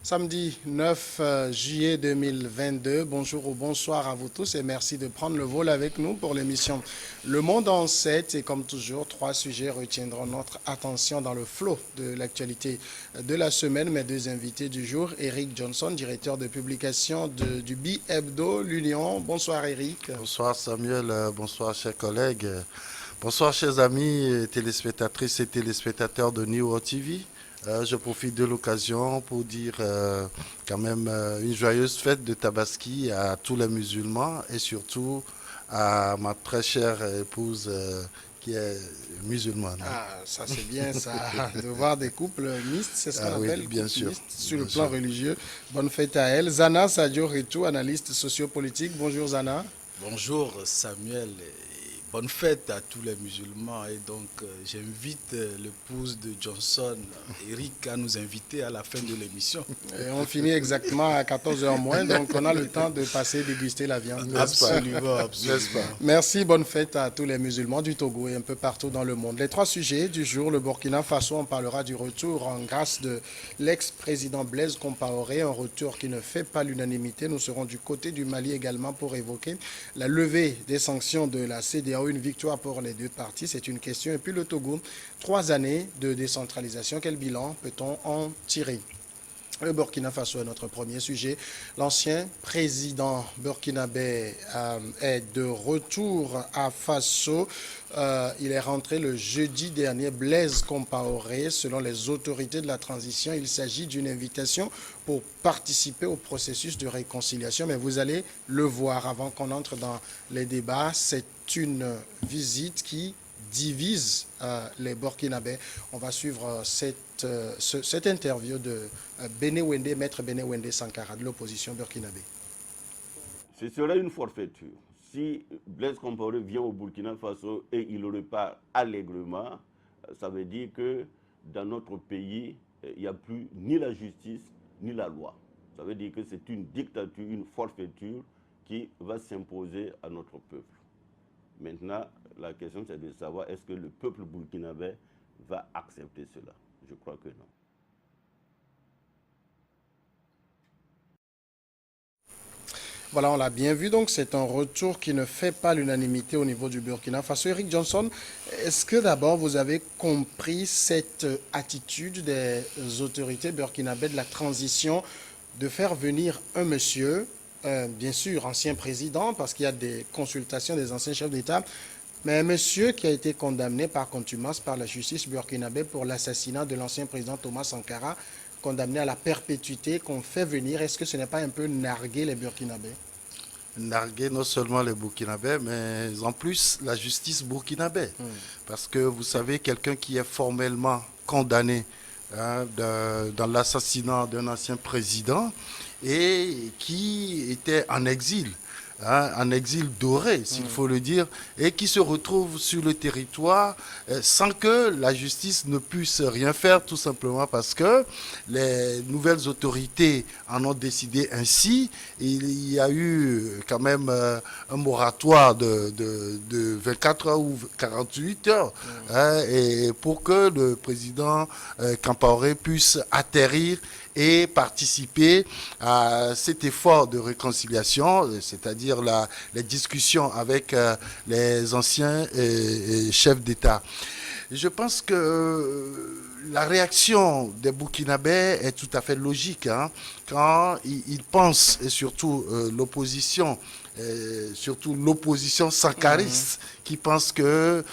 Samedi 9 juillet 2022. Bonjour ou bonsoir à vous tous et merci de prendre le vol avec nous pour l'émission Le Monde en 7. Et comme toujours, trois sujets retiendront notre attention dans le flot de l'actualité de la semaine. Mes deux invités du jour, Eric Johnson, directeur de publication du Bi-Hebdo, l'Union. Bonsoir Eric. Bonsoir Samuel, bonsoir chers collègues, bonsoir chers amis téléspectatrices et téléspectateurs de New TV. Je profite de l'occasion pour dire quand même une joyeuse fête de Tabaski à tous les musulmans et surtout à ma très chère épouse qui est musulmane. Ah, ça c'est bien ça, de voir des couples mixtes, c'est ce qu'on appelle oui, bien couples sûr, mixtes sur le bien plan sûr. religieux. Bonne fête à elle. Zana Sadio Retou, analyste sociopolitique. Bonjour Zana. Bonjour Samuel et bonne fête à tous les musulmans. Et donc j'invite l'épouse de Johnson, Eric, à nous inviter à la fin de l'émission. Et on finit exactement à 14 heures moins, donc on a le temps de passer déguster la viande. Absolument, absolument. N'est-ce pas? Merci, bonne fête à tous les musulmans du Togo et un peu partout dans le monde. Les trois sujets du jour, le Burkina Faso, on parlera du retour en grâce de l'ex-président Blaise Compaoré, un retour qui ne fait pas l'unanimité. Nous serons du côté du Mali également pour évoquer la levée des sanctions de la CEDEAO, une victoire pour les deux parties, c'est une question. Et puis le Togo, 3 années de décentralisation, quel bilan peut-on en tirer? Le Burkina Faso est notre premier sujet. L'ancien président burkinabé est de retour à Faso. Il est rentré le jeudi dernier. Blaise Compaoré, selon les autorités de la transition, il s'agit d'une invitation pour participer au processus de réconciliation. Mais vous allez le voir avant qu'on entre dans les débats. C'est une visite qui divise les Burkinabés. On va suivre cette interview de Maître Béné Sankara de l'opposition burkinabé. Ce serait une forfaiture. Si Blaise Compaoré vient au Burkina Faso et il repart allègrement, ça veut dire que dans notre pays, il n'y a plus ni la justice ni la loi. Ça veut dire que c'est une dictature, une forfaiture qui va s'imposer à notre peuple. Maintenant, la question c'est de savoir est-ce que le peuple burkinabé va accepter cela. Je crois que non. Voilà, on l'a bien vu, donc c'est un retour qui ne fait pas l'unanimité au niveau du Burkina Faso. Eric Johnson, est-ce que d'abord vous avez compris cette attitude des autorités burkinabées de la transition de faire venir un monsieur, bien sûr ancien président, parce qu'il y a des consultations des anciens chefs d'État, mais un monsieur qui a été condamné par contumace par la justice burkinabé pour l'assassinat de l'ancien président Thomas Sankara, condamné à la perpétuité, qu'on fait venir, est-ce que ce n'est pas un peu narguer les Burkinabés? Narguer non seulement les Burkinabés, mais en plus la justice burkinabé. Parce que vous savez, quelqu'un qui est formellement condamné dans l'assassinat d'un ancien président et qui était en exil, en exil doré, s'il faut le dire, et qui se retrouve sur le territoire sans que la justice ne puisse rien faire, tout simplement parce que les nouvelles autorités en ont décidé ainsi. Il y a eu quand même un moratoire de 24 heures ou 48 heures et pour que le président Compaoré puisse atterrir et participer à cet effort de réconciliation, c'est-à-dire les discussions avec les anciens chefs d'État. Je pense que la réaction des Burkinabés est tout à fait logique quand ils pensent, et surtout l'opposition, surtout l'opposition sankariste, qui pense que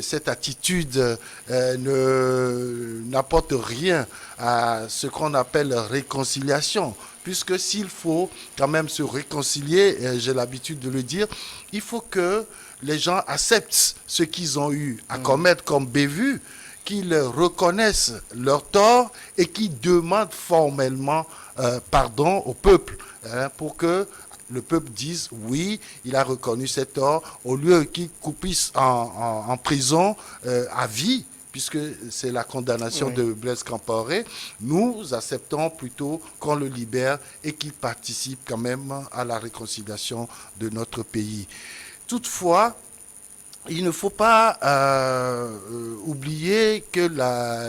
cette attitude n'apporte rien à ce qu'on appelle réconciliation. Puisque s'il faut quand même se réconcilier, j'ai l'habitude de le dire, il faut que les gens acceptent ce qu'ils ont eu à commettre comme bévue, qu'ils reconnaissent leur tort et qu'ils demandent formellement pardon au peuple pour que le peuple dise oui, il a reconnu ses torts, au lieu qu'il coupisse en prison à vie, puisque c'est la condamnation de Blaise Compaoré. Nous acceptons plutôt qu'on le libère et qu'il participe quand même à la réconciliation de notre pays. Toutefois, il ne faut pas oublier que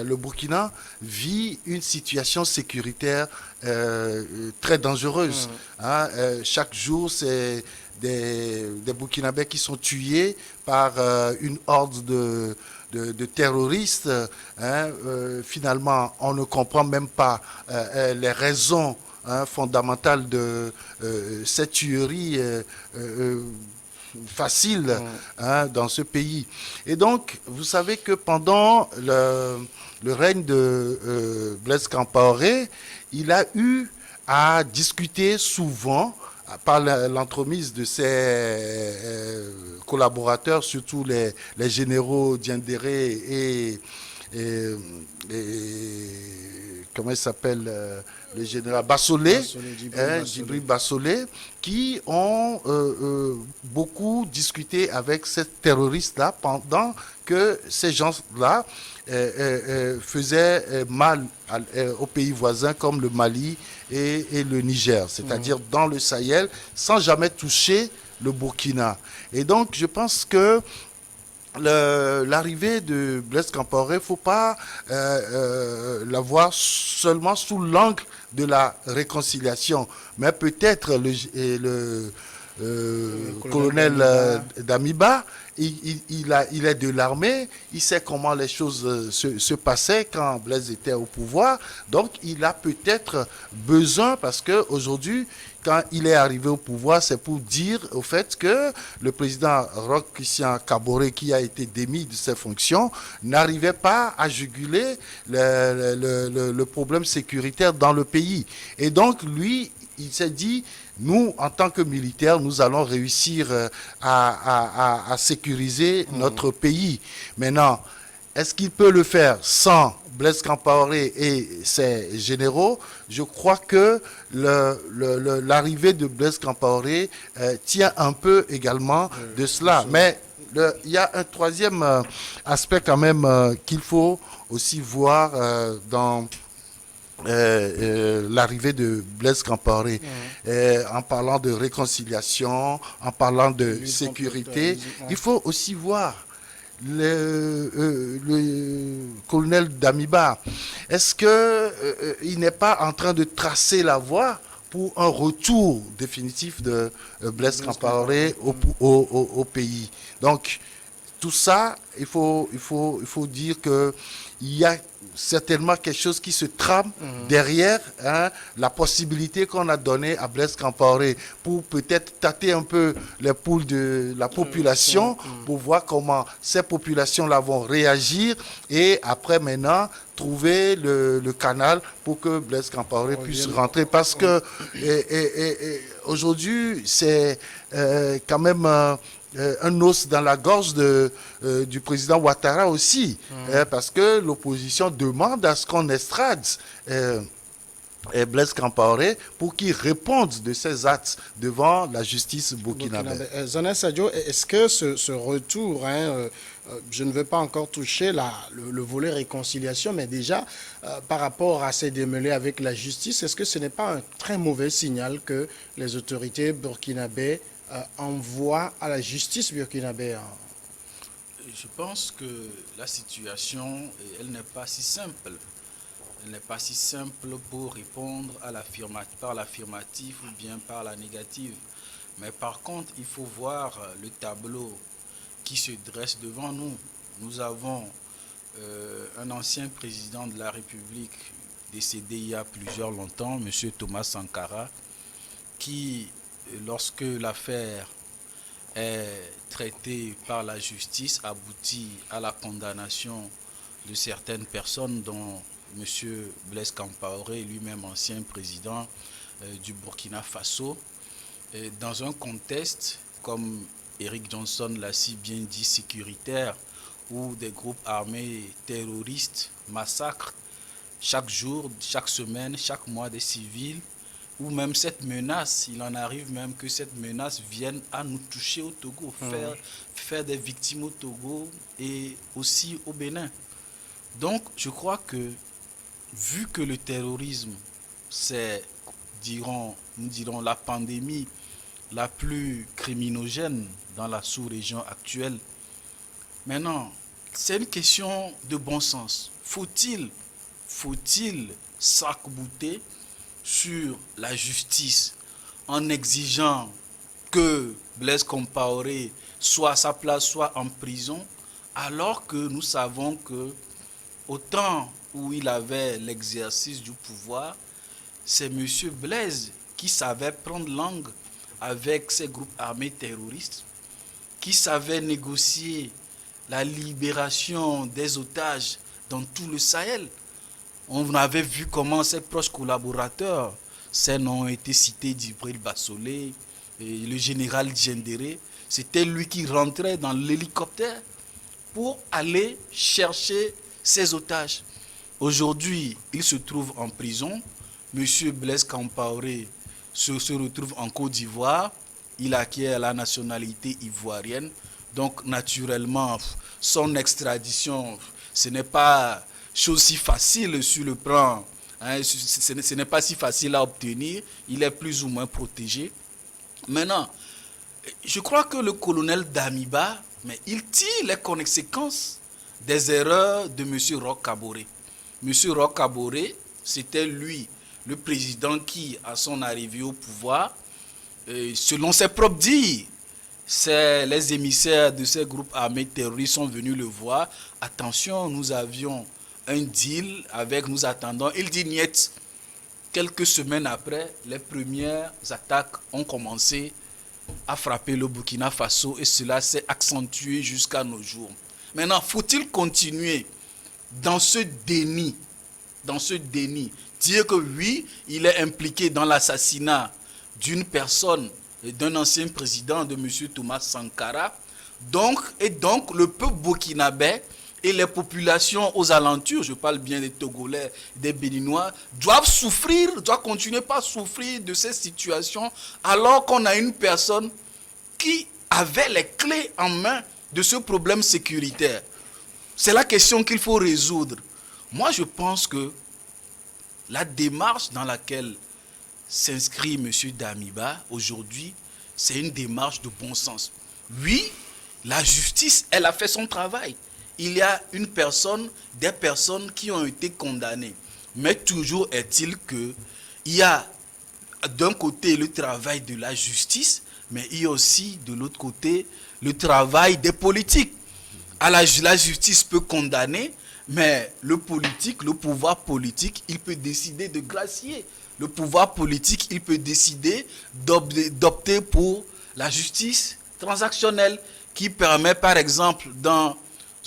le Burkina vit une situation sécuritaire très dangereuse. Hein. Chaque jour, c'est des Burkinabés qui sont tués par une horde de terroristes. Hein. Finalement, on ne comprend même pas les raisons fondamentales de cette tuerie facile dans ce pays. Et donc, vous savez que pendant le règne de Blaise Compaoré, il a eu à discuter souvent par l'entremise de ses collaborateurs, surtout les généraux Diendéré et comment il s'appelle le général Bassolé, Djibril Bassolé, qui ont beaucoup discuté avec ces terroristes-là pendant que ces gens-là faisaient mal aux pays voisins comme le Mali et le Niger, c'est-à-dire dans le Sahel, sans jamais toucher le Burkina. Et donc, je pense que l'arrivée de Blaise Compaoré, il ne faut pas la voir seulement sous l'angle de la réconciliation, mais peut-être le colonel Damiba, il est de l'armée, il sait comment les choses se passaient quand Blaise était au pouvoir, donc il a peut-être besoin, parce qu'aujourd'hui, quand il est arrivé au pouvoir, c'est pour dire au fait que le président Roch Christian Kaboré, qui a été démis de ses fonctions, n'arrivait pas à juguler le problème sécuritaire dans le pays. Et donc, lui, il s'est dit, nous, en tant que militaires, nous allons réussir à sécuriser notre pays. Maintenant, est-ce qu'il peut le faire sans Blaise Compaoré et ses généraux? Je crois que l'arrivée de Blaise Compaoré tient un peu également de cela. Mais il y a un troisième aspect quand même qu'il faut aussi voir dans l'arrivée de Blaise Compaoré, en parlant de réconciliation, en parlant de sécurité. Il faut aussi voir le colonel Damiba. Est-ce qu'il n'est pas en train de tracer la voie pour un retour définitif de Blaise Compaoré au pays? Donc, tout ça, il faut dire qu'il y a certainement quelque chose qui se trame derrière la possibilité qu'on a donnée à Blaise Compaoré pour peut-être tâter un peu les poules de la population pour voir comment ces populations-là vont réagir et après maintenant trouver le canal pour que Blaise Compaoré puisse rentrer. Parce que aujourd'hui, c'est quand même un os dans la gorge du président Ouattara aussi, parce que l'opposition demande à ce qu'on estrade Blaise Compaoré pour qu'il réponde de ses actes devant la justice burkinabé. Zané Sadio, est-ce que ce retour, je ne veux pas encore toucher le volet réconciliation, mais déjà par rapport à ces démêlés avec la justice, est-ce que ce n'est pas un très mauvais signal que les autorités burkinabées envoient à la justice burkinabé? Je pense que la situation, elle n'est pas si simple. Elle n'est pas si simple pour répondre par l'affirmatif ou bien par la négative. Mais par contre, il faut voir le tableau qui se dresse devant nous. Nous avons un ancien président de la République décédé il y a plusieurs longtemps, M. Thomas Sankara, qui, lorsque l'affaire est traitée par la justice, aboutit à la condamnation de certaines personnes, dont M. Blaise Compaoré, lui-même ancien président du Burkina Faso, dans un contexte, comme Eric Johnson l'a si bien dit, sécuritaire, où des groupes armés terroristes massacrent chaque jour, chaque semaine, chaque mois des civils, ou même cette menace, il en arrive même que cette menace vienne à nous toucher au Togo, faire des victimes au Togo et aussi au Bénin. Donc, je crois que, vu que le terrorisme, c'est, nous dirons, la pandémie la plus criminogène dans la sous-région actuelle, Maintenant, c'est une question de bon sens. Faut-il s'arc-bouter sur la justice en exigeant que Blaise Compaoré soit à sa place, soit en prison, alors que nous savons que au temps où il avait l'exercice du pouvoir, c'est M. Blaise qui savait prendre langue avec ces groupes armés terroristes, qui savait négocier la libération des otages dans tout le Sahel. On avait vu comment ses proches collaborateurs, ces noms ont été cités, Djibril Bassolé, et le général Djendéré, c'était lui qui rentrait dans l'hélicoptère pour aller chercher ses otages. Aujourd'hui, il se trouve en prison. Monsieur Blaise Compaoré se retrouve en Côte d'Ivoire. Il acquiert la nationalité ivoirienne. Donc, naturellement, son extradition, ce n'est pas chose si facile sur le plan. Ce n'est pas si facile à obtenir. Il est plus ou moins protégé. Maintenant, je crois que le colonel Damiba, mais il tire les conséquences des erreurs de M. Roch Kaboré. M. Roch Kaboré, c'était lui, le président qui, à son arrivée au pouvoir, selon ses propres dires, les émissaires de ces groupes armés terroristes sont venus le voir. Attention, nous avions un deal avec, nous attendons. Il dit niet. Quelques semaines après, les premières attaques ont commencé à frapper le Burkina Faso et cela s'est accentué jusqu'à nos jours. Maintenant, faut-il continuer dans ce déni, dire que oui, il est impliqué dans l'assassinat d'une personne, d'un ancien président de M. Thomas Sankara, donc le peuple burkinabé et les populations aux alentours, je parle bien des Togolais, des Béninois, doivent continuer par souffrir de ces situations alors qu'on a une personne qui avait les clés en main de ce problème sécuritaire. C'est la question qu'il faut résoudre. Moi, je pense que la démarche dans laquelle s'inscrit M. Damiba aujourd'hui, c'est une démarche de bon sens. Oui, la justice, elle a fait son travail. Il y a des personnes qui ont été condamnées. Mais toujours est-il qu'il y a d'un côté le travail de la justice, mais il y a aussi de l'autre côté le travail des politiques. La justice peut condamner, mais le pouvoir politique, il peut décider de gracier. Le pouvoir politique, il peut décider d'opter pour la justice transactionnelle qui permet, par exemple, dans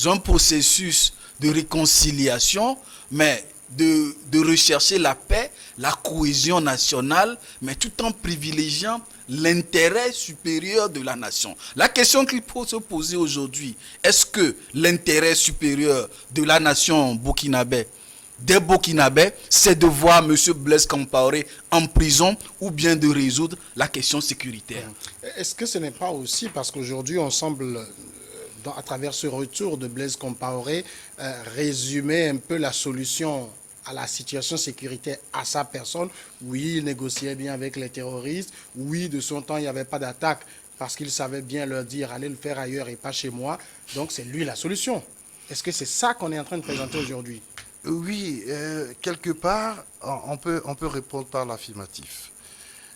un processus de réconciliation, mais de rechercher la paix, la cohésion nationale, mais tout en privilégiant l'intérêt supérieur de la nation. La question qu'il faut se poser aujourd'hui, est-ce que l'intérêt supérieur de la nation burkinabé, des Burkinabés, c'est de voir M. Blaise Compaoré en prison ou bien de résoudre la question sécuritaire? Est-ce que ce n'est pas aussi parce qu'aujourd'hui on semble, à travers ce retour de Blaise Compaoré, résumer un peu la solution à la situation sécuritaire à sa personne? Oui, il négociait bien avec les terroristes. Oui, de son temps, il n'y avait pas d'attaque parce qu'il savait bien leur dire allez le faire ailleurs et pas chez moi. Donc c'est lui la solution. Est-ce que c'est ça qu'on est en train de présenter aujourd'hui? Oui, quelque part, on peut répondre par l'affirmatif.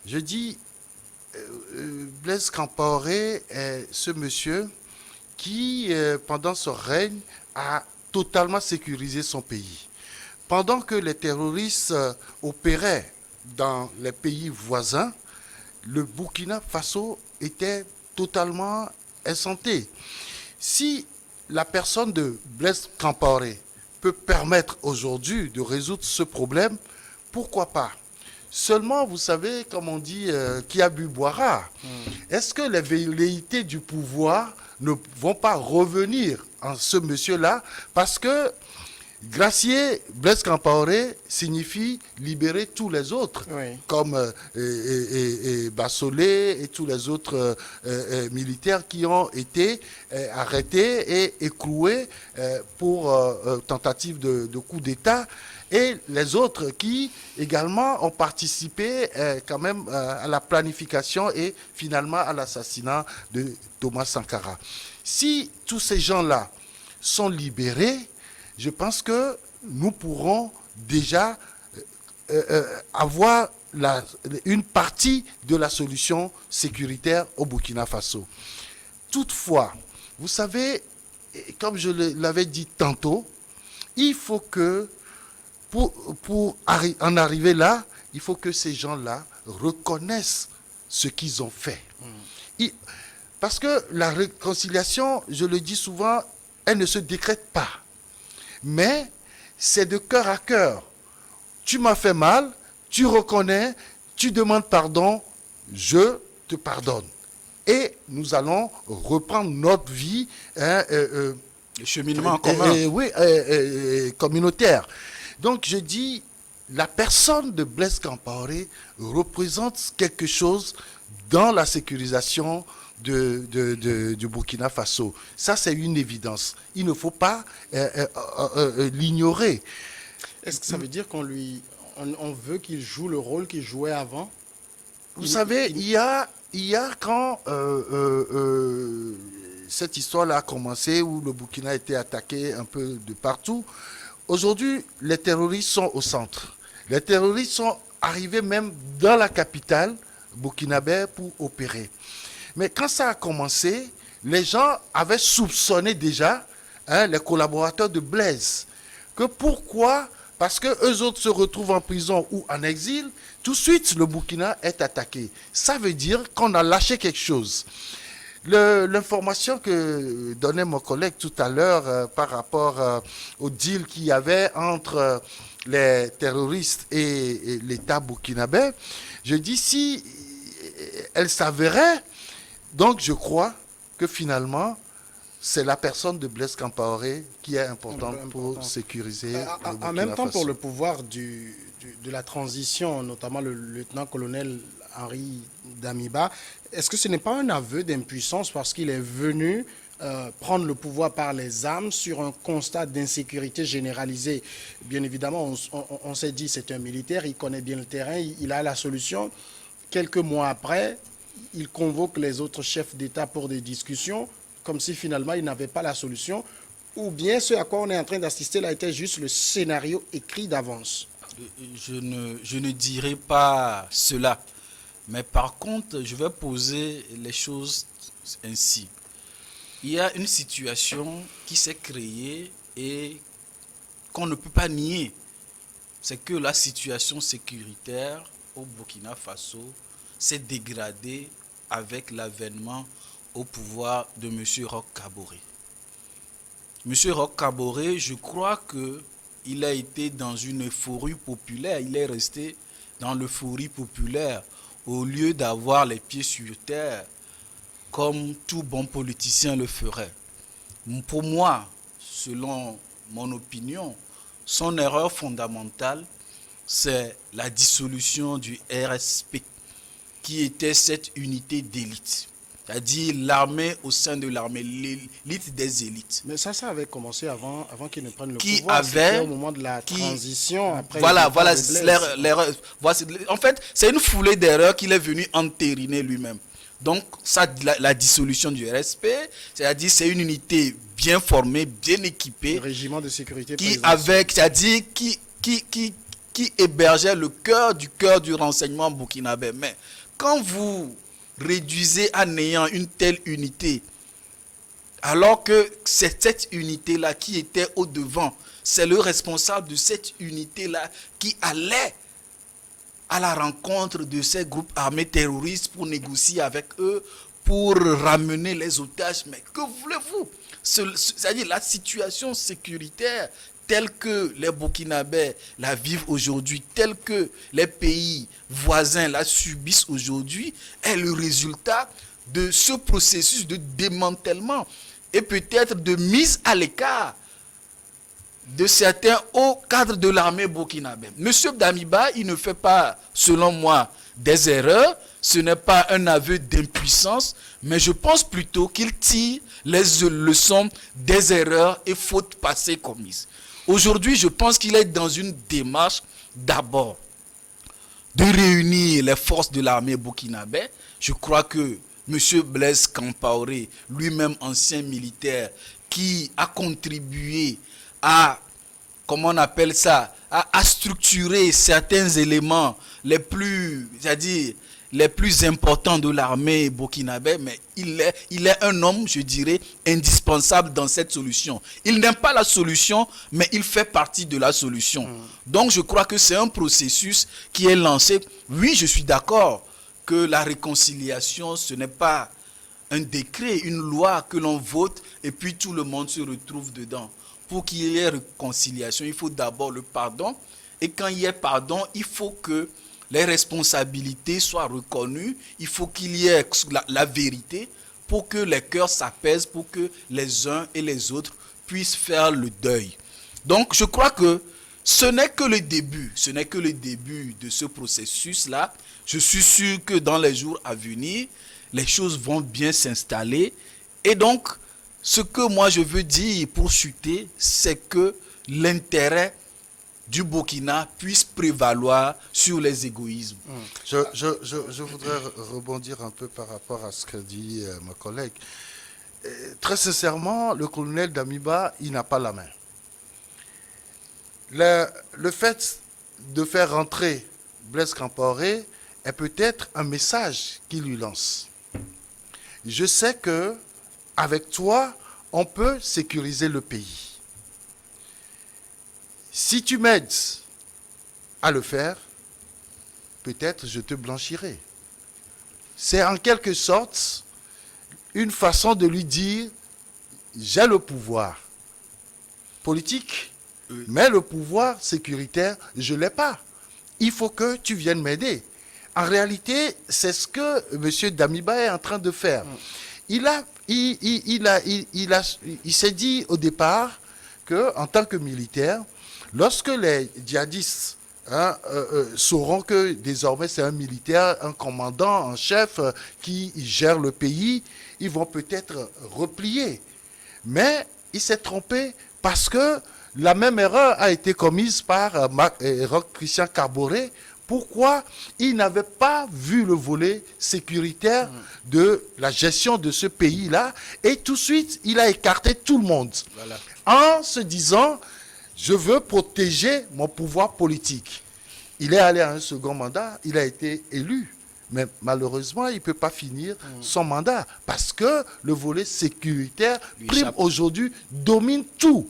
Je dis, Blaise Compaoré est ce monsieur qui, pendant son règne, a totalement sécurisé son pays. Pendant que les terroristes opéraient dans les pays voisins, le Burkina Faso était totalement exsanté. Si la personne de Blaise Compaoré peut permettre aujourd'hui de résoudre ce problème, pourquoi pas? Seulement, vous savez, comme on dit, qui a bu boira. Est-ce que les velléités du pouvoir ne vont pas revenir en ce monsieur-là? Parce que gracier Blaise Compaoré signifie libérer tous les autres, oui, comme Bassolé et tous les autres militaires qui ont été arrêtés et écroués pour tentative de coup d'État. et les autres qui également ont participé quand même à la planification et finalement à l'assassinat de Thomas Sankara. Si tous ces gens-là sont libérés, je pense que nous pourrons déjà avoir une partie de la solution sécuritaire au Burkina Faso. Toutefois, vous savez, comme je l'avais dit tantôt, il faut que, pour en arriver là, il faut que ces gens-là reconnaissent ce qu'ils ont fait. Parce que la réconciliation, je le dis souvent, elle ne se décrète pas. Mais c'est de cœur à cœur. Tu m'as fait mal, tu reconnais, tu demandes pardon, je te pardonne. Et nous allons reprendre notre vie. Le cheminement commun. Communautaire. Donc je dis, la personne de Blaise Compaoré représente quelque chose dans la sécurisation du Burkina Faso. Ça, c'est une évidence. Il ne faut pas l'ignorer. Est-ce que ça veut dire qu'on veut qu'il joue le rôle qu'il jouait avant? Vous savez, il y a quand cette histoire-là a commencé, où le Burkina a été attaqué un peu de partout, aujourd'hui, les terroristes sont au centre. Les terroristes sont arrivés même dans la capitale burkinabé pour opérer. Mais quand ça a commencé, les gens avaient soupçonné déjà, les collaborateurs de Blaise, que pourquoi? Parce qu'eux autres se retrouvent en prison ou en exil, tout de suite le Burkina est attaqué. Ça veut dire qu'on a lâché quelque chose. L'information que donnait mon collègue tout à l'heure par rapport au deal qu'il y avait entre les terroristes et l'État burkinabé, je dis si elle s'avérait, donc je crois que finalement, c'est la personne de Blaise Compaoré qui est importante pour sécuriser le Burkina Faso. En même temps, pour le pouvoir de la transition, notamment le lieutenant-colonel Henri Damiba, est-ce que ce n'est pas un aveu d'impuissance parce qu'il est venu prendre le pouvoir par les armes sur un constat d'insécurité généralisée? Bien évidemment, on s'est dit c'est un militaire, il connaît bien le terrain, il a la solution. Quelques mois après, il convoque les autres chefs d'État pour des discussions, comme si finalement il n'avait pas la solution, ou bien ce à quoi on est en train d'assister là était juste le scénario écrit d'avance. Je ne dirai pas cela, mais par contre, je vais poser les choses ainsi. Il y a une situation qui s'est créée et qu'on ne peut pas nier. C'est que la situation sécuritaire au Burkina Faso s'est dégradée avec l'avènement au pouvoir de M. Roch Kaboré. M. Roch Kaboré, je crois qu'il a été dans une euphorie populaire, il est resté dans l'euphorie populaire au lieu d'avoir les pieds sur terre comme tout bon politicien le ferait. Pour moi, selon mon opinion, son erreur fondamentale, c'est la dissolution du RSP, qui était cette unité d'élite. C'est-à-dire l'armée au sein de l'armée, l'élite des élites. Mais ça avait commencé avant qu'il ne prenne le qui pouvoir. C'était au moment de la transition. Après voilà. En fait, c'est une foulée d'erreurs qu'il est venu entériner lui-même. Donc, ça, la dissolution du RSP, c'est-à-dire c'est une unité bien formée, bien équipée. Le régiment de sécurité qui hébergeait le cœur du renseignement burkinabé. Mais quand vous réduisez à néant une telle unité, alors que c'est cette unité-là qui était au devant, c'est le responsable de cette unité-là qui allait à la rencontre de ces groupes armés terroristes pour négocier avec eux, pour ramener les otages. Mais que voulez-vous? C'est-à-dire la situation sécuritaire telle que les Burkinabés la vivent aujourd'hui, telle que les pays voisins la subissent aujourd'hui, est le résultat de ce processus de démantèlement et peut-être de mise à l'écart de certains hauts cadres de l'armée burkinabé. Monsieur Damiba, il ne fait pas, selon moi, des erreurs. Ce n'est pas un aveu d'impuissance, mais je pense plutôt qu'il tire les leçons des erreurs et fautes passées commises. Aujourd'hui, je pense qu'il est dans une démarche d'abord de réunir les forces de l'armée burkinabé. Je crois que M. Blaise Compaoré, lui-même ancien militaire, qui a contribué à, comment on appelle ça, à structurer certains éléments les plus, c'est-à-dire les plus importants de l'armée burkinabé, mais il est un homme, je dirais, indispensable dans cette solution. Il n'aime pas la solution, mais il fait partie de la solution. Donc je crois que c'est un processus qui est lancé. Oui, je suis d'accord que la réconciliation, ce n'est pas un décret, une loi que l'on vote et puis tout le monde se retrouve dedans. Pour qu'il y ait réconciliation, il faut d'abord le pardon. Et quand il y ait pardon, il faut que les responsabilités soient reconnues. Il faut qu'il y ait la vérité pour que les cœurs s'apaisent, pour que les uns et les autres puissent faire le deuil. Donc je crois que ce n'est que le début. Ce n'est que le début de ce processus-là. Je suis sûr que dans les jours à venir, les choses vont bien s'installer. Et donc, ce que moi je veux dire pour chuter, c'est que l'intérêt du Burkina puisse prévaloir sur les égoïsmes. Je voudrais rebondir un peu par rapport à ce que dit ma collègue. Très sincèrement, le colonel Damiba, il n'a pas la main. Le fait de faire rentrer Blaise Compaoré est peut-être un message qu'il lui lance. Je sais que avec toi, on peut sécuriser le pays. Si tu m'aides à le faire, peut-être je te blanchirai. C'est en quelque sorte une façon de lui dire, j'ai le pouvoir politique, mais le pouvoir sécuritaire, je ne l'ai pas. Il faut que tu viennes m'aider. En réalité, c'est ce que M. Damiba est en train de faire. Il s'est dit au départ qu'en tant que militaire, lorsque les djihadistes sauront que désormais c'est un militaire, un commandant en chef qui gère le pays, ils vont peut-être replier. Mais il s'est trompé parce que la même erreur a été commise par Christian Carboré. Pourquoi il n'avait pas vu le volet sécuritaire de la gestion de ce pays-là et tout de suite, il a écarté tout le monde en se disant « je veux protéger mon pouvoir politique ». Il est allé à un second mandat, il a été élu. Mais malheureusement, il ne peut pas finir son mandat parce que le volet sécuritaire prime aujourd'hui, domine tout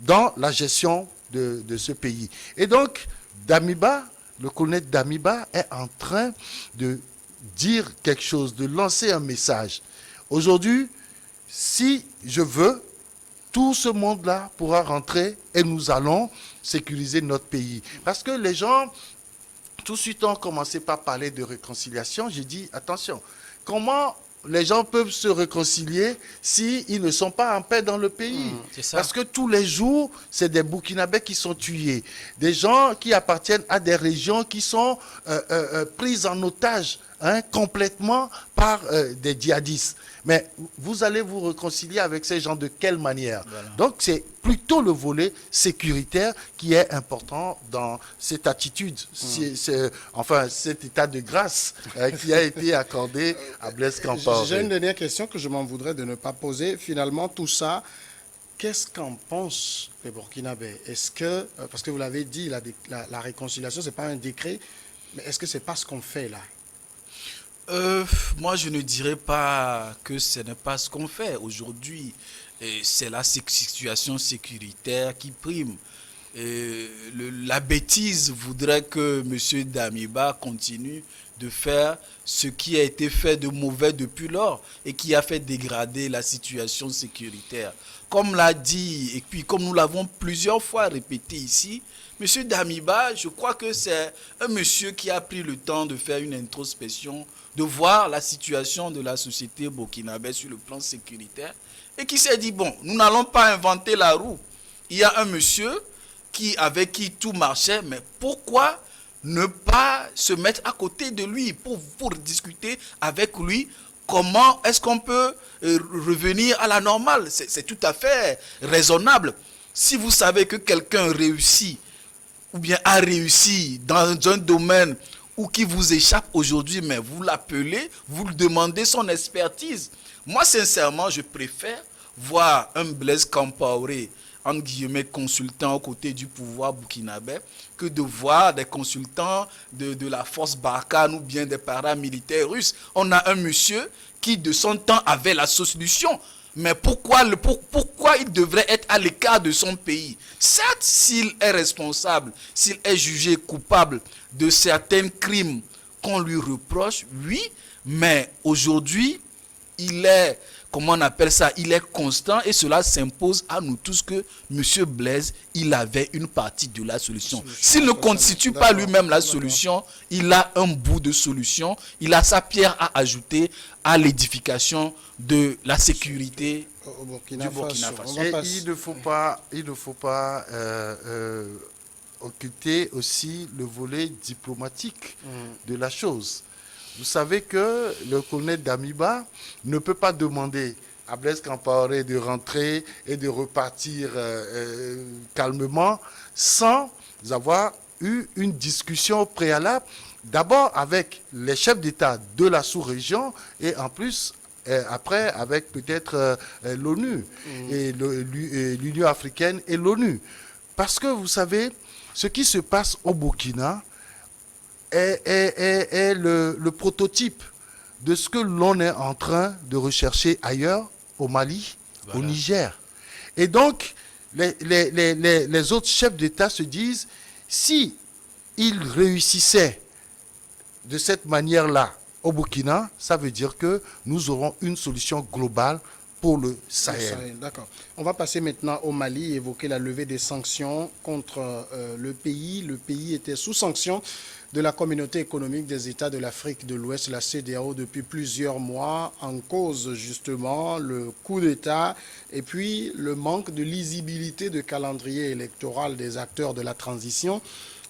dans la gestion de ce pays. Et donc, Damiba, le colonel Damiba est en train de dire quelque chose, de lancer un message. Aujourd'hui, si je veux, tout ce monde-là pourra rentrer et nous allons sécuriser notre pays. Parce que les gens, tout de suite, ont commencé par parler de réconciliation. J'ai dit, attention, comment les gens peuvent se réconcilier s'ils ne sont pas en paix dans le pays? Parce que tous les jours, c'est des Burkinabés qui sont tués. Des gens qui appartiennent à des régions qui sont prises en otage complètement par des djihadistes. Mais vous allez vous réconcilier avec ces gens de quelle manière? Donc c'est plutôt le volet sécuritaire qui est important dans cette attitude, enfin cet état de grâce qui a été accordé à Blaise Compaoré. J'ai une dernière question que je m'en voudrais de ne pas poser. Finalement, tout ça, qu'est-ce qu'en pensent les Burkinabés? Est-ce que, parce que vous l'avez dit, la réconciliation, ce n'est pas un décret, mais est-ce que ce n'est pas ce qu'on fait là? Moi, je ne dirais pas que ce n'est pas ce qu'on fait. Aujourd'hui, c'est la situation sécuritaire qui prime. La bêtise voudrait que M. Damiba continue de faire ce qui a été fait de mauvais depuis lors et qui a fait dégrader la situation sécuritaire. Comme l'a dit, et puis comme nous l'avons plusieurs fois répété ici, M. Damiba, je crois que c'est un monsieur qui a pris le temps de faire une introspection, de voir la situation de la société burkinabé sur le plan sécuritaire et qui s'est dit, bon, nous n'allons pas inventer la roue. Il y a un monsieur avec qui tout marchait, mais pourquoi ne pas se mettre à côté de lui pour discuter avec lui comment est-ce qu'on peut revenir à la normale? C'est tout à fait raisonnable. Si vous savez que quelqu'un réussit ou bien a réussi dans un domaine ou qui vous échappe aujourd'hui, mais vous l'appelez, vous lui demandez son expertise. Moi, sincèrement, je préfère voir un Blaise Compaoré, entre guillemets, consultant aux côtés du pouvoir burkinabé, que de voir des consultants de la force Barkhane ou bien des paramilitaires russes. On a un monsieur qui, de son temps, avait la solution. Mais pourquoi il devrait être à l'écart de son pays? Certes, s'il est responsable, s'il est jugé coupable de certains crimes qu'on lui reproche, oui, mais aujourd'hui, il est, comment on appelle ça, il est constant et cela s'impose à nous tous que M. Blaise, il avait une partie de la solution. S'il ne constitue pas lui-même la solution, il a un bout de solution, il a sa pierre à ajouter à l'édification de la sécurité Au Burkina du Burkina Faso. Faso. Et il ne faut pas occulter aussi le volet diplomatique de la chose. Vous savez que le colonel Damiba ne peut pas demander à Blaise Compaoré de rentrer et de repartir calmement sans avoir eu une discussion préalable, d'abord avec les chefs d'État de la sous-région et en plus après avec peut-être l'ONU et l'Union africaine et l'ONU. Parce que vous savez, ce qui se passe au Burkina est le prototype de ce que l'on est en train de rechercher ailleurs, au Mali, voilà, au Niger. Et donc, les autres chefs d'État se disent, si ils réussissaient de cette manière-là au Burkina, ça veut dire que nous aurons une solution globale pour le Sahel. D'accord. On va passer maintenant au Mali et évoquer la levée des sanctions contre le pays. Le pays était sous sanction de la Communauté économique des États de l'Afrique de l'Ouest, la CEDEAO, depuis plusieurs mois, en cause justement le coup d'État et puis le manque de lisibilité de calendrier électoral des acteurs de la transition.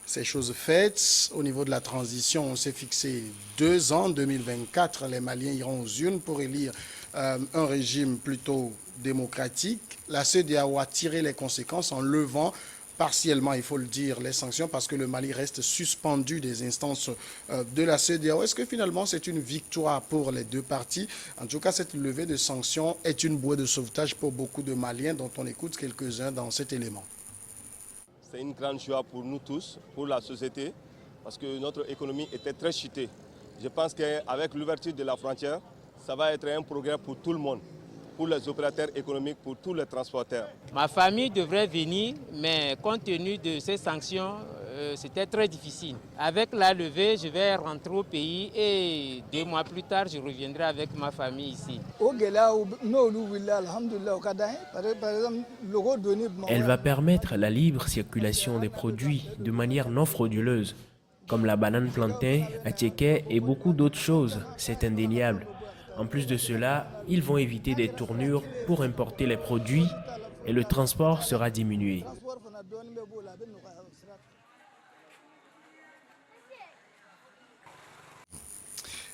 Ces choses faites, au niveau de la transition, on s'est fixé 2 ans, 2024, les Maliens iront aux urnes pour élire un régime plutôt démocratique. La CEDEAO a tiré les conséquences en levant partiellement, il faut le dire, les sanctions parce que le Mali reste suspendu des instances de la CEDEAO. Est-ce que finalement c'est une victoire pour les deux parties? En tout cas, cette levée de sanctions est une bouée de sauvetage pour beaucoup de Maliens dont on écoute quelques-uns dans cet élément. C'est une grande joie pour nous tous, pour la société, parce que notre économie était très chutée. Je pense qu'avec l'ouverture de la frontière, ça va être un progrès pour tout le monde, pour les opérateurs économiques, pour tous les transporteurs. Ma famille devrait venir, mais compte tenu de ces sanctions, c'était très difficile. Avec la levée, je vais rentrer au pays et 2 mois plus tard, je reviendrai avec ma famille ici. Elle va permettre la libre circulation des produits de manière non frauduleuse, comme la banane plantain, attiéké et beaucoup d'autres choses, c'est indéniable. En plus de cela, ils vont éviter des tournures pour importer les produits et le transport sera diminué.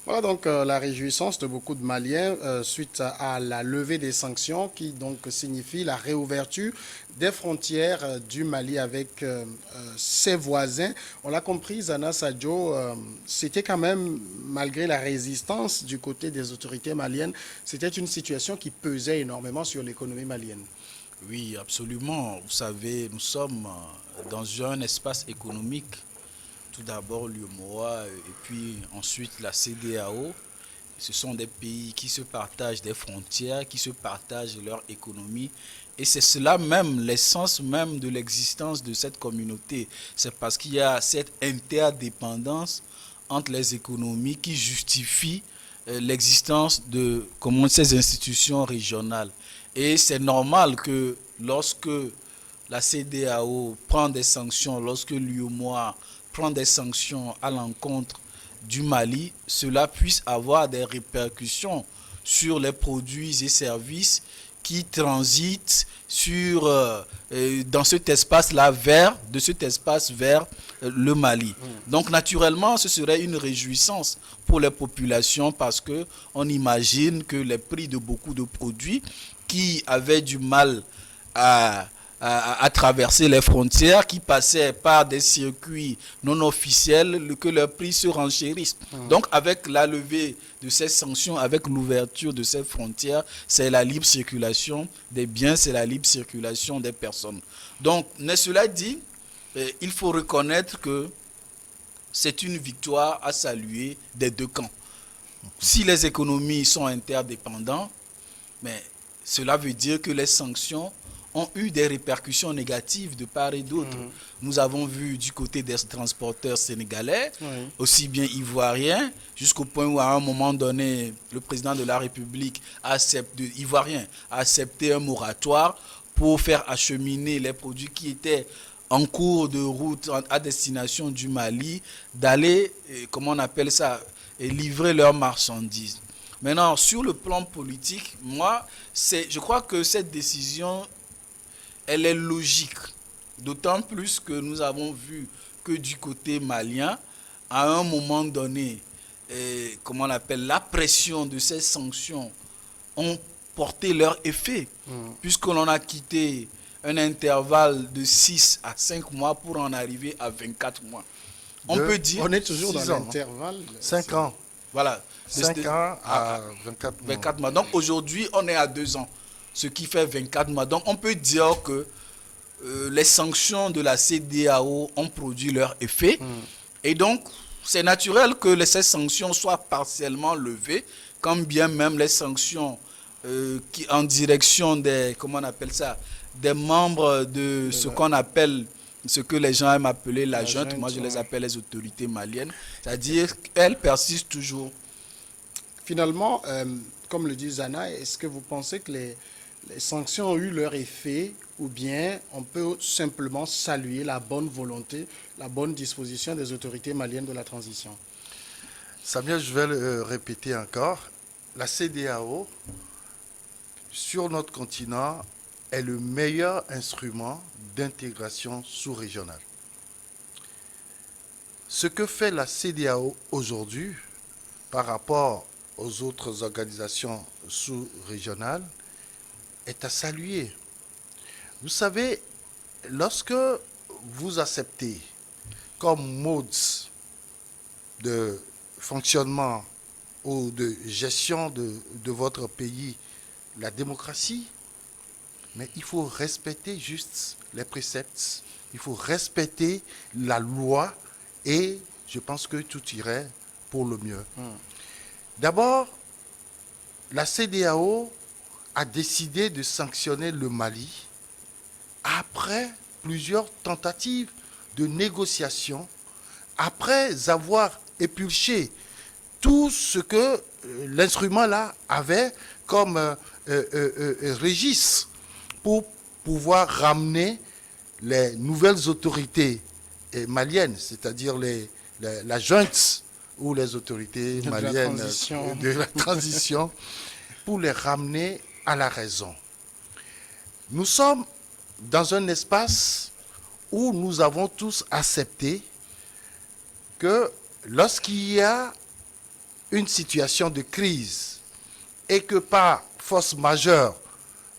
Voilà donc la réjouissance de beaucoup de Maliens suite à la levée des sanctions qui donc signifie la réouverture des frontières du Mali avec ses voisins. On l'a compris, Zana Sadio, c'était quand même, malgré la résistance du côté des autorités maliennes, c'était une situation qui pesait énormément sur l'économie malienne. Oui, absolument. Vous savez, nous sommes dans un espace économique. Tout d'abord l'UEMOA et puis ensuite la CEDEAO. Ce sont des pays qui se partagent des frontières, qui se partagent leur économie. Et c'est cela même, l'essence même de l'existence de cette communauté. C'est parce qu'il y a cette interdépendance entre les économies qui justifie l'existence de ces institutions régionales. Et c'est normal que lorsque la CEDEAO prend des sanctions, lorsque l'UEMOA prend des sanctions à l'encontre du Mali, cela puisse avoir des répercussions sur les produits et services qui transitent dans cet espace-là vers le Mali. Donc naturellement, ce serait une réjouissance pour les populations parce qu'on imagine que les prix de beaucoup de produits qui avaient du mal à à traverser les frontières, qui passaient par des circuits non officiels, que leurs prix se renchérissent. Donc avec la levée de ces sanctions, avec l'ouverture de ces frontières, c'est la libre circulation des biens, c'est la libre circulation des personnes. Donc, mais cela dit, il faut reconnaître que c'est une victoire à saluer des deux camps. Si les économies sont interdépendantes, mais cela veut dire que les sanctions ont eu des répercussions négatives de part et d'autre. Nous avons vu du côté des transporteurs sénégalais, aussi bien ivoiriens, jusqu'au point où à un moment donné, le président de la République ivoirien a accepté un moratoire pour faire acheminer les produits qui étaient en cours de route à destination du Mali, d'aller, comment on appelle ça, livrer leurs marchandises. Maintenant, sur le plan politique, je crois que cette décision, elle est logique. D'autant plus que nous avons vu que du côté malien, à un moment donné, comment on appelle, la pression de ces sanctions ont porté leur effet, puisque l'on a quitté un intervalle de 6 à 5 mois pour en arriver à 24 mois. On peut dire... On est toujours dans 6 ans, l'intervalle. 5 ans. Voilà. 5 ans à 24 mois. Donc aujourd'hui, on est à 2 ans, ce qui fait 24 mois. Donc on peut dire que les sanctions de la CEDEAO ont produit leur effet. Et donc, c'est naturel que ces sanctions soient partiellement levées, quand bien même les sanctions qui en direction des, comment on appelle ça, des membres de ce qu'on appelle, ce que les gens aiment appeler la junte, moi je les appelle les autorités maliennes, c'est-à-dire qu'elles persistent toujours. Finalement, comme le dit Zana, est-ce que vous pensez que les sanctions ont eu leur effet, ou bien on peut simplement saluer la bonne volonté, la bonne disposition des autorités maliennes de la transition? Samuel, je vais le répéter encore. La CEDEAO, sur notre continent, est le meilleur instrument d'intégration sous-régionale. Ce que fait la CEDEAO aujourd'hui par rapport aux autres organisations sous-régionales est à saluer. Vous savez, lorsque vous acceptez comme mode de fonctionnement ou de gestion de votre pays la démocratie, mais il faut respecter juste les préceptes, il faut respecter la loi et je pense que tout irait pour le mieux. D'abord, la CEDEAO a décidé de sanctionner le Mali après plusieurs tentatives de négociation, après avoir épluché tout ce que l'instrument-là avait comme registre pour pouvoir ramener les nouvelles autorités maliennes, c'est-à-dire la junte ou les autorités maliennes de la transition, pour les ramener à la raison. Nous sommes dans un espace où nous avons tous accepté que lorsqu'il y a une situation de crise et que par force majeure,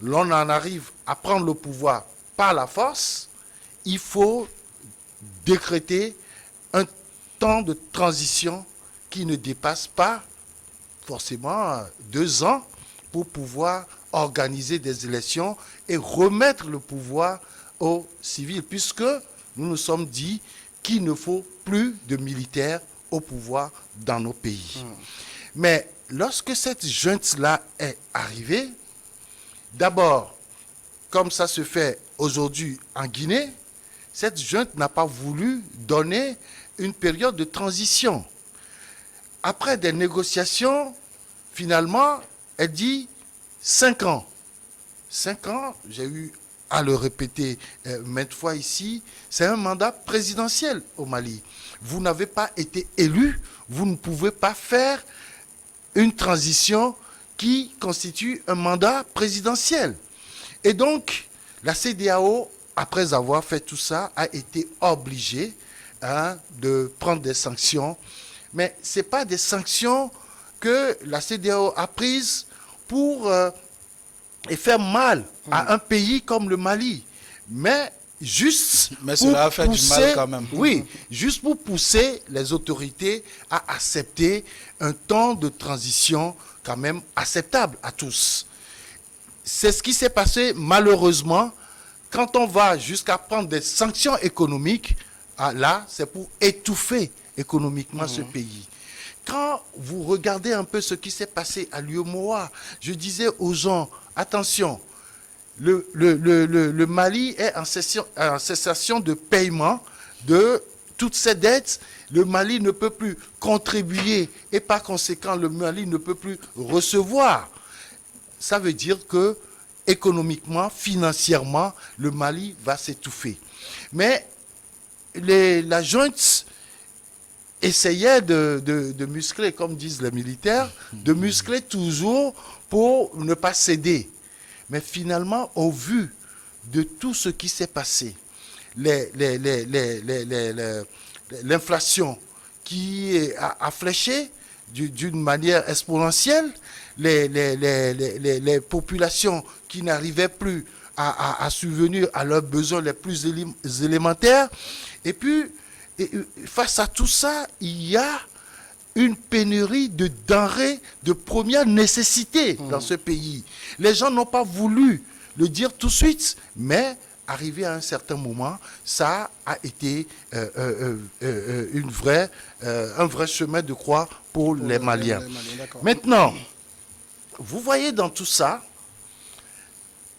l'on en arrive à prendre le pouvoir par la force, il faut décréter un temps de transition qui ne dépasse pas forcément 2 ans pour pouvoir organiser des élections et remettre le pouvoir aux civils, puisque nous nous sommes dit qu'il ne faut plus de militaires au pouvoir dans nos pays. Mais lorsque cette junte-là est arrivée, d'abord, comme ça se fait aujourd'hui en Guinée, cette junte n'a pas voulu donner une période de transition. Après des négociations, finalement, elle dit 5 ans. 5 ans, j'ai eu à le répéter maintes fois ici, c'est un mandat présidentiel au Mali. Vous n'avez pas été élu, vous ne pouvez pas faire une transition qui constitue un mandat présidentiel. Et donc, la CEDEAO, après avoir fait tout ça, a été obligée de prendre des sanctions. Mais ce n'est pas des sanctions que la CEDEAO a prises pour faire mal à un pays comme le Mali. mais juste Mais pour cela a fait du mal quand même. Oui, juste pour pousser les autorités à accepter un temps de transition quand même acceptable à tous. C'est ce qui s'est passé malheureusement quand on va jusqu'à prendre des sanctions économiques. Là, c'est pour étouffer économiquement ce pays. Quand vous regardez un peu ce qui s'est passé à l'UEMOA, je disais aux gens, attention, le Mali est en cessation de paiement de toutes ses dettes. Le Mali ne peut plus contribuer et par conséquent, le Mali ne peut plus recevoir. Ça veut dire que économiquement, financièrement, le Mali va s'étouffer. Mais la junte essayait de muscler, comme disent les militaires, de muscler toujours pour ne pas céder. Mais finalement, au vu de tout ce qui s'est passé, l'inflation qui a fléché d'une manière exponentielle, les populations qui n'arrivaient plus à subvenir à leurs besoins les plus élémentaires. Et puis, face à tout ça, il y a une pénurie de denrées de première nécessité dans ce pays. Les gens n'ont pas voulu le dire tout de suite, mais arrivé à un certain moment, ça a été un vrai chemin de croix pour les Maliens. Maintenant, vous voyez dans tout ça,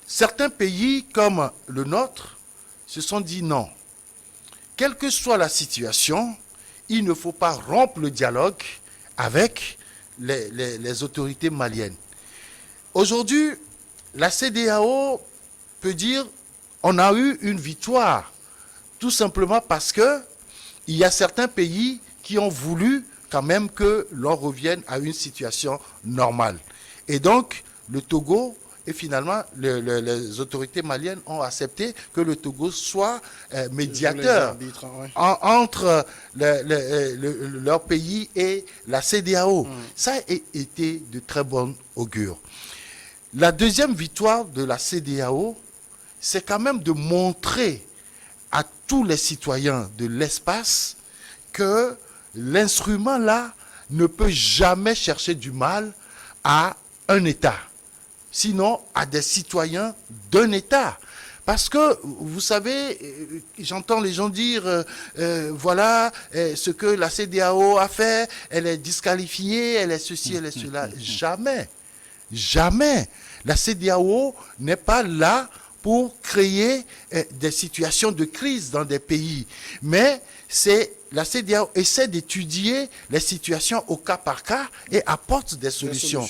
certains pays comme le nôtre se sont dit non. Quelle que soit la situation, il ne faut pas rompre le dialogue avec les autorités maliennes. Aujourd'hui, la CEDEAO peut dire on a eu une victoire, tout simplement parce que il y a certains pays qui ont voulu quand même que l'on revienne à une situation normale. Et donc, le Togo, et finalement, les autorités maliennes ont accepté que le Togo soit médiateur entre leur pays et la CEDEAO. Ça a été de très bon augure. La deuxième victoire de la CEDEAO, c'est quand même de montrer à tous les citoyens de l'espace que l'instrument là ne peut jamais chercher du mal à un État, sinon à des citoyens d'un État. Parce que, vous savez, j'entends les gens dire, voilà, ce que la CEDEAO a fait, elle est disqualifiée, elle est ceci, elle est cela. Jamais, jamais. La CEDEAO n'est pas là pour créer des situations de crise dans des pays. Mais la CEDEAO essaie d'étudier les situations au cas par cas et apporte des solutions.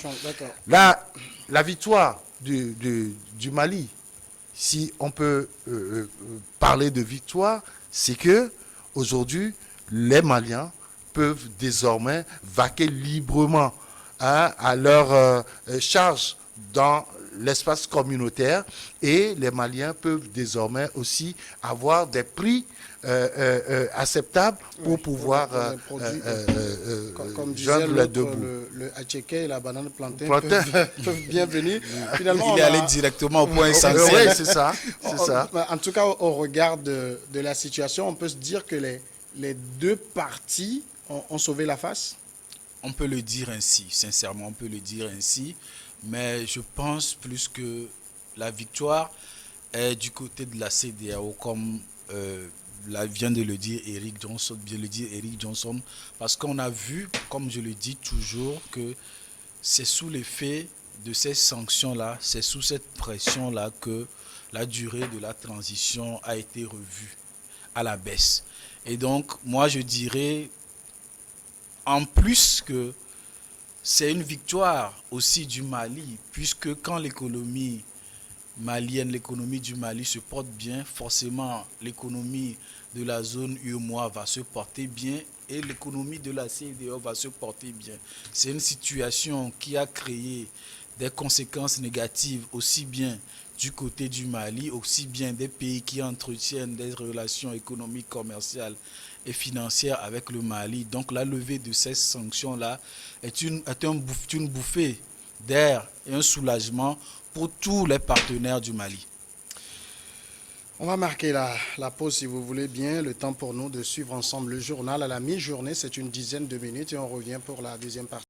La victoire du Mali, si on peut parler de victoire, c'est que aujourd'hui, les Maliens peuvent désormais vaquer librement à leur charge dans l'espace communautaire et les Maliens peuvent désormais aussi avoir des prix acceptables pour pouvoir comme disait l'autre, le attiéké et la banane plantain peuvent bien venir. Finalement, il est allé directement au point essentiel. Oui, c'est ça. En tout cas, au regard de la situation, on peut se dire que les deux parties ont sauvé la face. On peut le dire ainsi, sincèrement, on peut le dire ainsi. Mais je pense plus que la victoire est du côté de la CEDEAO, comme vient de le dire Eric Johnson, parce qu'on a vu, comme je le dis toujours, que c'est sous l'effet de ces sanctions-là, c'est sous cette pression-là que la durée de la transition a été revue à la baisse. Et donc, moi je dirais, en plus que c'est une victoire aussi du Mali, puisque quand l'économie malienne, l'économie du Mali se porte bien, forcément l'économie de la zone UEMOA va se porter bien et l'économie de la CEDEAO va se porter bien. C'est une situation qui a créé des conséquences négatives aussi bien du côté du Mali, aussi bien des pays qui entretiennent des relations économiques, commerciales et financières avec le Mali. Donc la levée de ces sanctions-là est une bouffée d'air et un soulagement pour tous les partenaires du Mali. On va marquer la pause si vous voulez bien, le temps pour nous de suivre ensemble le journal. À la mi-journée, c'est une dizaine de minutes et on revient pour la deuxième partie.